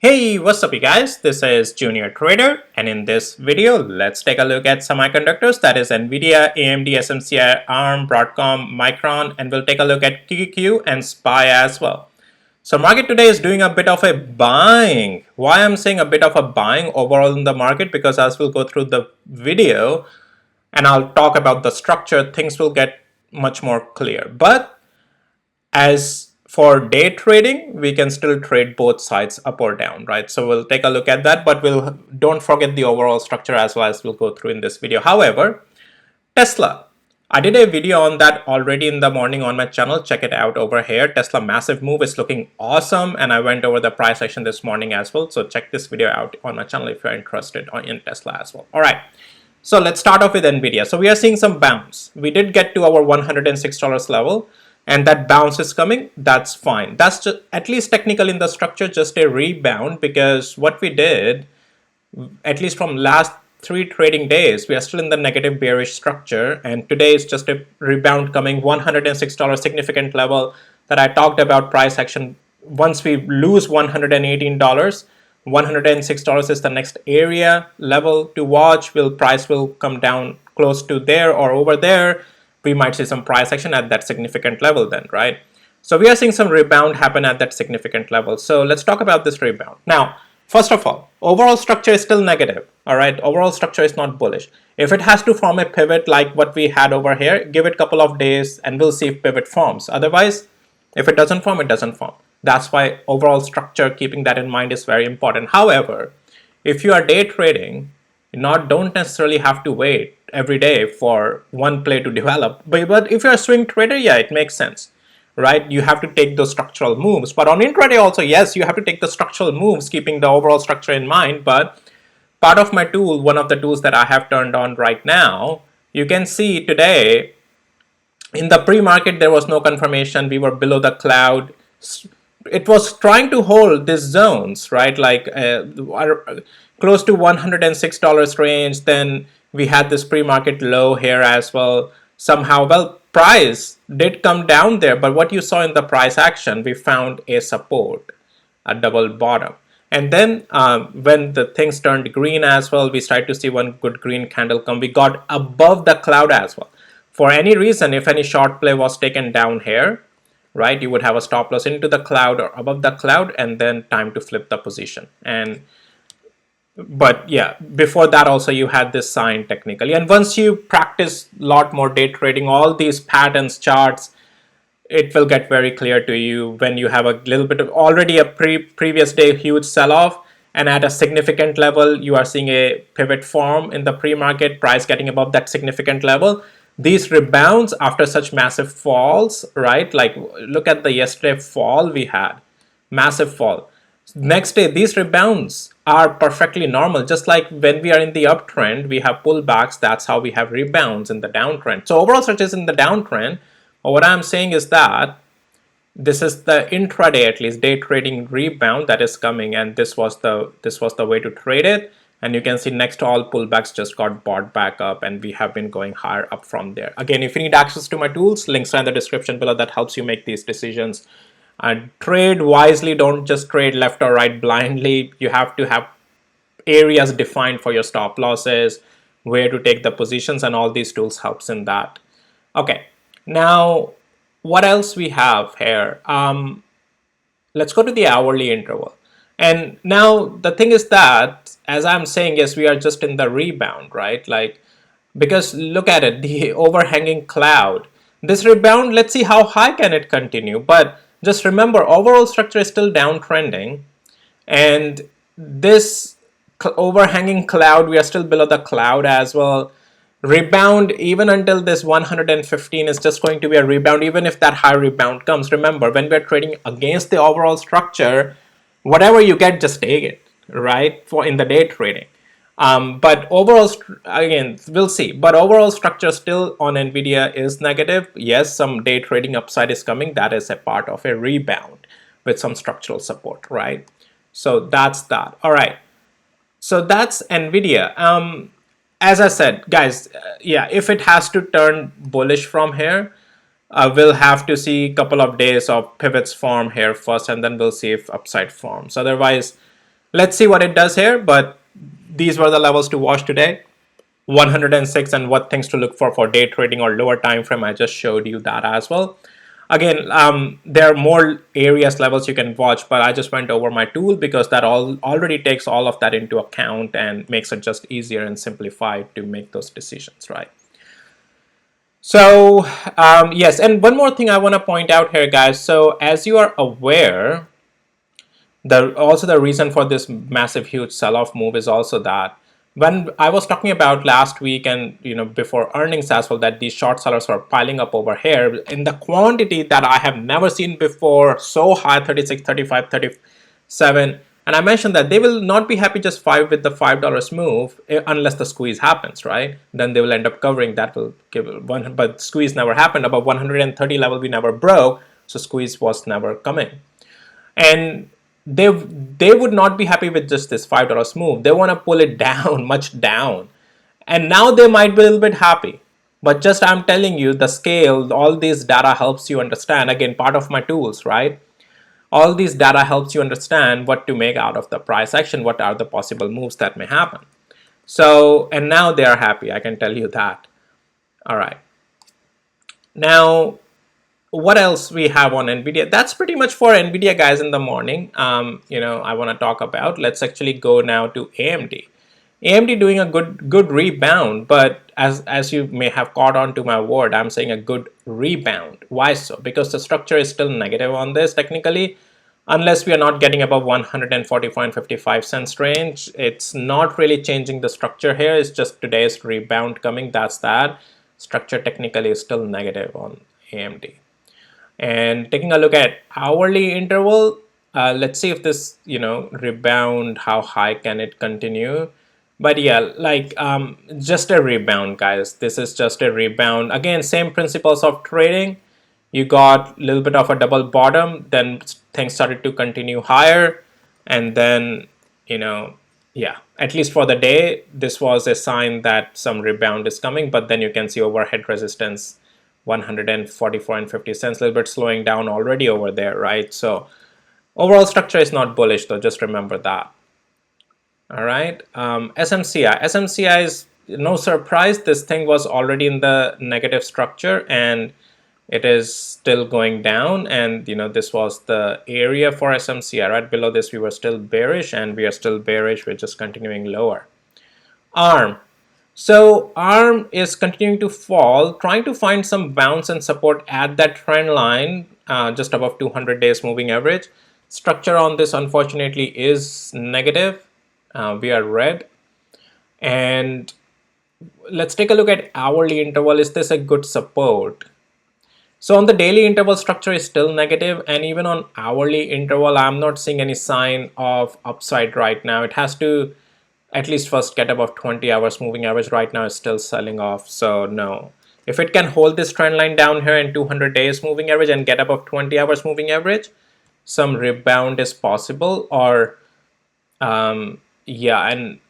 Hey, what's up you guys? This is Junior Trader, and in this video, let's take a look at semiconductors, that is Nvidia, AMD, SMCI, ARM, Broadcom, Micron, and we'll take a look at QQQ and SPY as well. So market today is doing a bit of a buying. Why I'm saying a bit of a buying overall in the market? Because as we'll go through the video and I'll talk about the structure, things will get much more clear. But as for day trading, we can still trade both sides up or down, right? So we'll take a look at that, but don't forget the overall structure as well as we'll go through in this video. However, Tesla, I did a video on that already in the morning on my channel. Check it out over here. Tesla massive move is looking awesome, and I went over the price action this morning as well. So check this video out on my channel if you're interested in Tesla as well. All right. So let's start off with Nvidia. So we are seeing some bounce. We did get to our $106 level, and that bounce is coming. That's fine. That's just, at least technical in the structure, just a rebound, because what we did, at least from last 3 trading days, we are still in the negative bearish structure, and today is just a rebound coming. $106 significant level that I talked about price action. Once we lose $118, $106 is the next area level to watch. Price will come down close to there or over there. We might see some price action at that significant level then, right? So we are seeing some rebound happen at that significant level. So let's talk about this rebound. Now, first of all, overall structure is still negative, all right? Overall structure is not bullish. If it has to form a pivot like what we had over here, give it a couple of days and we'll see if pivot forms. Otherwise, if it doesn't form, it doesn't form. That's why overall structure, keeping that in mind, is very important. However, if you are day trading, don't necessarily have to wait every day for one play to develop. But if you're a swing trader, yeah, it makes sense, right? You have to take those structural moves. But on intraday also, yes, you have to take the structural moves, keeping the overall structure in mind. But part of my tool, one of the tools that I have turned on right now, you can see today, in the pre-market, there was no confirmation. We were below the cloud. It was trying to hold these zones, right? Like close to $106 range. Then we had this pre-market low here as well. Somehow, well, price did come down there, but what you saw in the price action, we found a support, a double bottom. And then when the things turned green as well, we started to see one good green candle come. We got above the cloud as well. For any reason, if any short play was taken down here, right, you would have a stop loss into the cloud or above the cloud, and then time to flip the position. But yeah, before that also you had this sign technically. And once you practice a lot more day trading, all these patterns, charts, it will get very clear to you when you have a little bit of already a previous day huge sell-off, and at a significant level you are seeing a pivot form in the pre-market, price getting above that significant level. These rebounds after such massive falls, right? Like look at the yesterday fall we had, massive fall. Next day, these rebounds are perfectly normal. Just like when we are in the uptrend, we have pullbacks. That's how we have rebounds in the downtrend. So overall structure is in the downtrend. But what I'm saying is that this is the intraday, at least day trading rebound that is coming, and this was the way to trade it. And you can see next to all pullbacks just got bought back up, and we have been going higher up from there. Again, if you need access to my tools, links are in the description below. That helps you make these decisions. And trade wisely. Don't just trade left or right blindly. You have to have areas defined for your stop losses, where to take the positions, and all these tools helps in that. Okay, now what else we have here? Let's go to the hourly interval. And now the thing is that, as I'm saying, yes, we are just in the rebound, right? Like, because look at it, the overhanging cloud. This rebound, let's see how high can it continue. But just remember, overall structure is still downtrending, and this overhanging cloud, we are still below the cloud as well. Rebound even until this 115 is just going to be a rebound, even if that high rebound comes. Remember, when we're trading against the overall structure, whatever you get, just take it, right? For in the day trading. But overall, again, we'll see. But overall structure still on Nvidia is negative. Yes, some day trading upside is coming. That is a part of a rebound with some structural support, right? So that's that. All right. So that's Nvidia. As I said, guys, yeah, if it has to turn bullish from here, we'll have to see a couple of days of pivots form here first, and then we'll see if upside forms. Otherwise, Let's see what it does here, but these were the levels to watch today. 106, and what things to look for day trading or lower time frame. I just showed you that as well. Again, there are more areas levels you can watch, but I just went over my tool because that already takes all of that into account and makes it just easier and simplified to make those decisions, right? So yes, and one more thing I want to point out here, guys. So as you are aware, the reason for this massive huge sell-off move is also that when I was talking about last week and before earnings as well, that these short sellers are piling up over here in the quantity that I have never seen before, so high, 36, 35, 37. And I mentioned that they will not be happy just with the $5 move unless the squeeze happens, right? Then they will end up covering that, will give one, but squeeze never happened. Above 130 level we never broke, so squeeze was never coming. And they would not be happy with just this $5 move. They want to pull it down, much down. And now they might be a little bit happy. But just I'm telling you, the scale, all this data helps you understand. Again, part of my tools, right? All these data helps you understand what to make out of the price action, what are the possible moves that may happen. So, and now they are happy, I can tell you that. All right. Now, what else we have on Nvidia? That's pretty much for Nvidia, guys, in the morning. I want to talk about. Let's actually go now to AMD. AMD doing a good rebound, but as you may have caught on to my word, I'm saying a good rebound. Why so? Because the structure is still negative on this technically. Unless we are not getting above 144.55 cents range, it's not really changing the structure here. It's just today's rebound coming. That's that. Structure technically is still negative on AMD. And taking a look at hourly interval, let's see if this rebound, how high can it continue. But yeah, like just a rebound, guys. This is just a rebound. Again, same principles of trading. You got a little bit of a double bottom, then things started to continue higher, and then yeah, at least for the day, this was a sign that some rebound is coming. But then you can see overhead resistance 144.50 cents, a little bit slowing down already over there, right? So overall structure is not bullish though, just remember that. All right, SMCI is no surprise. This thing was already in the negative structure and it is still going down, and this was the area for SMCI. Right below this we were still bearish, and we are still bearish. We're just continuing lower. ARM. So ARM is continuing to fall, trying to find some bounce and support at that trend line just above 200 days moving average. Structure on this unfortunately is negative. We are red. And let's take a look at hourly interval. Is this a good support? So on the daily interval, structure is still negative, and even on hourly interval, I'm not seeing any sign of upside right now. It has to at least first get above 20 hours moving average. Right now is still selling off, so no. If it can hold this trend line down here in 200 days moving average and get above 20 hours moving average, some rebound is possible. Or yeah, and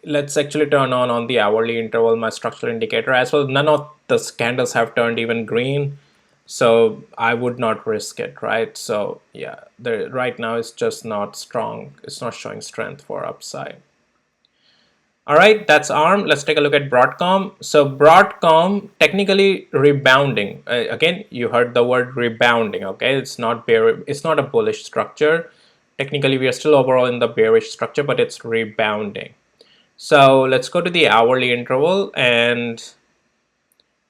let's actually turn on the hourly interval, my structural indicator as well. None of the candles have turned even green, so I would not risk it, right? So yeah, right now it's just not strong. It's not showing strength for upside. All right, that's ARM. Let's take a look at Broadcom. So Broadcom technically rebounding. Again, you heard the word rebounding. Okay, it's not a bullish structure. Technically, we are still overall in the bearish structure, but it's rebounding. So let's go to the hourly interval, and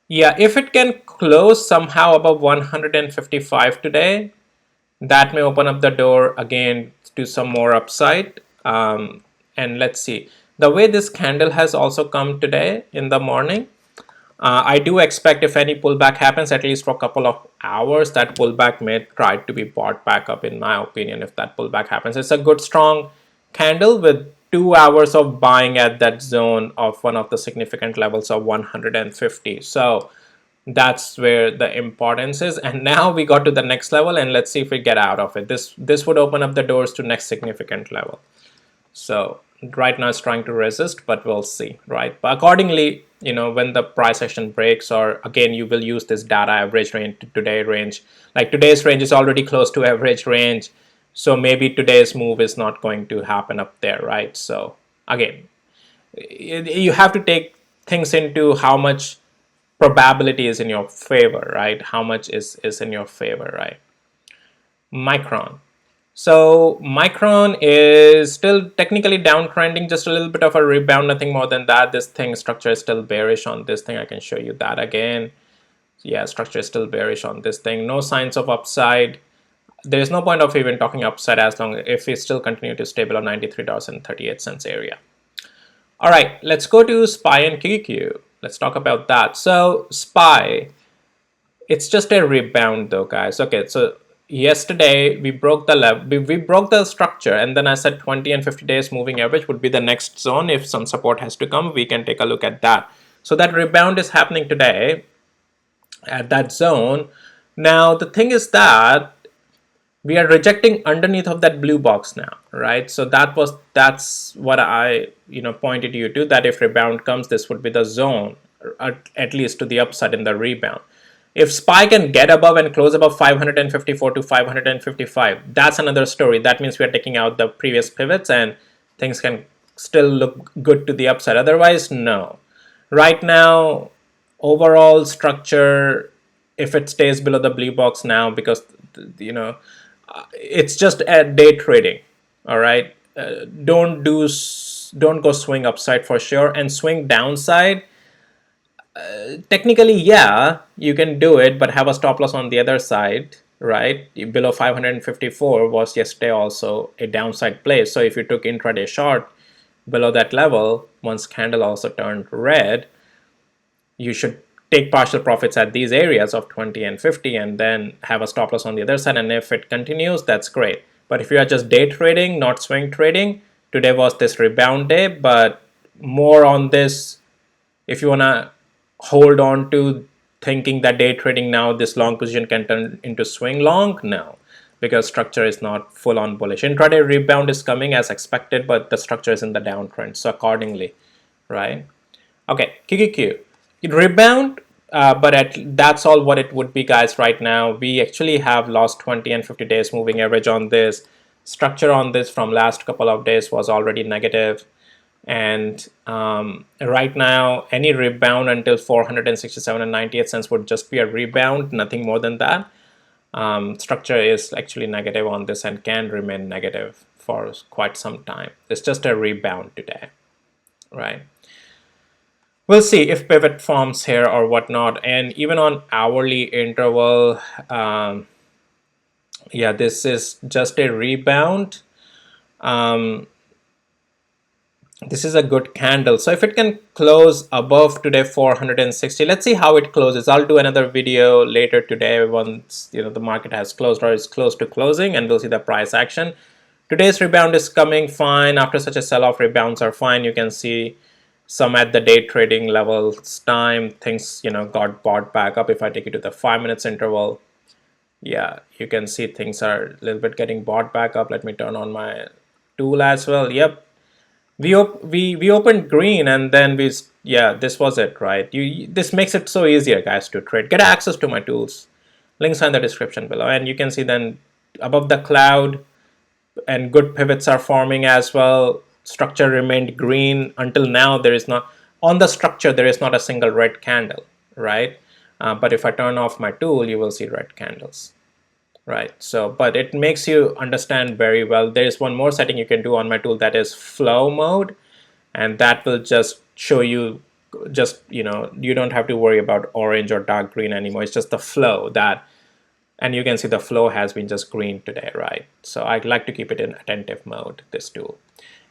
yeah, if it can close somehow above 155 today, that may open up the door again to some more upside. And let's see, the way this candle has also come today in the morning, I do expect if any pullback happens, at least for a couple of hours, that pullback may try to be bought back up, in my opinion. If that pullback happens, it's a good strong candle with 2 hours of buying at that zone of one of the significant levels of 150. So that's where the importance is. And now we got to the next level, and let's see if we get out of it. This would open up the doors to next significant level. So right now it's trying to resist, but we'll see, right? But accordingly, when the price action breaks, or again, you will use this data average range to today range. Like today's range is already close to average range. So maybe today's move is not going to happen up there, right? So again, you have to take things into how much probability is in your favor, right? How much is in your favor, right? Micron. So Micron is still technically downtrending, just a little bit of a rebound, nothing more than that. This thing structure is still bearish on this thing. I can show you that again. Yeah, structure is still bearish on this thing. No signs of upside. There is no point of even talking upside as long if we still continue to stay below $93.38 area. All right, let's go to SPY and QQQ. Let's talk about that. So SPY, it's just a rebound though, guys. Okay, so yesterday we broke the level, we broke the structure, and then I said 20 and 50 days moving average would be the next zone. If some support has to come, we can take a look at that. So that rebound is happening today at that zone. Now the thing is that we are rejecting underneath of that blue box now, right? So that's what I pointed you to, that if rebound comes, this would be the zone, at least to the upside in the rebound. If SPY can get above and close above 554 to 555, that's another story. That means we are taking out the previous pivots and things can still look good to the upside. Otherwise, no. Right now, overall structure, if it stays below the blue box now, because it's just at day trading. All right, don't go swing upside for sure, and swing downside. Technically, yeah, you can do it, but have a stop loss on the other side, right? Below 554 was yesterday also a downside play. So if you took intraday short below that level, once candle also turned red, you should take partial profits at these areas of 20 and 50 and then have a stop loss on the other side. And if it continues, that's great. But if you are just day trading, not swing trading, today was this rebound day, but more on this, if you want to hold on to thinking that day trading now, this long position can turn into swing long, no, because structure is not full on bullish. Intraday rebound is coming as expected, but the structure is in the downtrend, so accordingly, right? Okay, QQQ. Rebound, but that's all what it would be, guys. Right now we actually have lost 20 and 50 days moving average on this. Structure on this from last couple of days was already negative, and right now any rebound until 467 and 98 cents would just be a rebound, nothing more than that. Structure is actually negative on this and can remain negative for quite some time. It's just a rebound today, right? We'll see if pivot forms here or whatnot. And even on hourly interval, yeah, this is just a rebound. This is a good candle. So if it can close above today 460, let's see how it closes. I'll do another video later today once the market has closed or is close to closing, and we'll see the price action. Today's rebound is coming fine. After such a sell-off, rebounds are fine. You can see some at the day trading levels time, things got bought back up. If I take you to the 5 minutes interval, yeah, you can see things are a little bit getting bought back up. Let me turn on my tool as well. Yep, we opened green, and then this was it, right? This makes it so easier, guys, to trade. Get access to my tools, links are in the description below, and you can see then above the cloud and good pivots are forming as well. Structure remained green until now. There is not on the structure, there is not a single red candle, right? But if I turn off my tool, you will see red candles, right? So, but it makes you understand very well. There is one more setting you can do on my tool, that is flow mode, and that will just show you you don't have to worry about orange or dark green anymore. It's just the flow and you can see the flow has been just green today, right? So I'd like to keep it in attentive mode, this tool.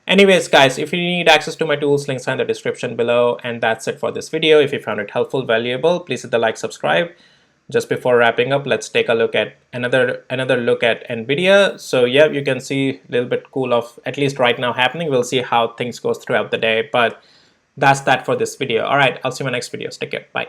Anyways, guys, if you need access to my tools, links are in the description below. And that's it for this video. If you found it helpful, valuable, please hit the like, subscribe. Just before wrapping up, let's take a look at another look at Nvidia. So yeah, you can see a little bit cool off, at least right now, happening. We'll see how things goes throughout the day, but that's that for this video. All right, I'll see you in my next videos. Take care. Bye.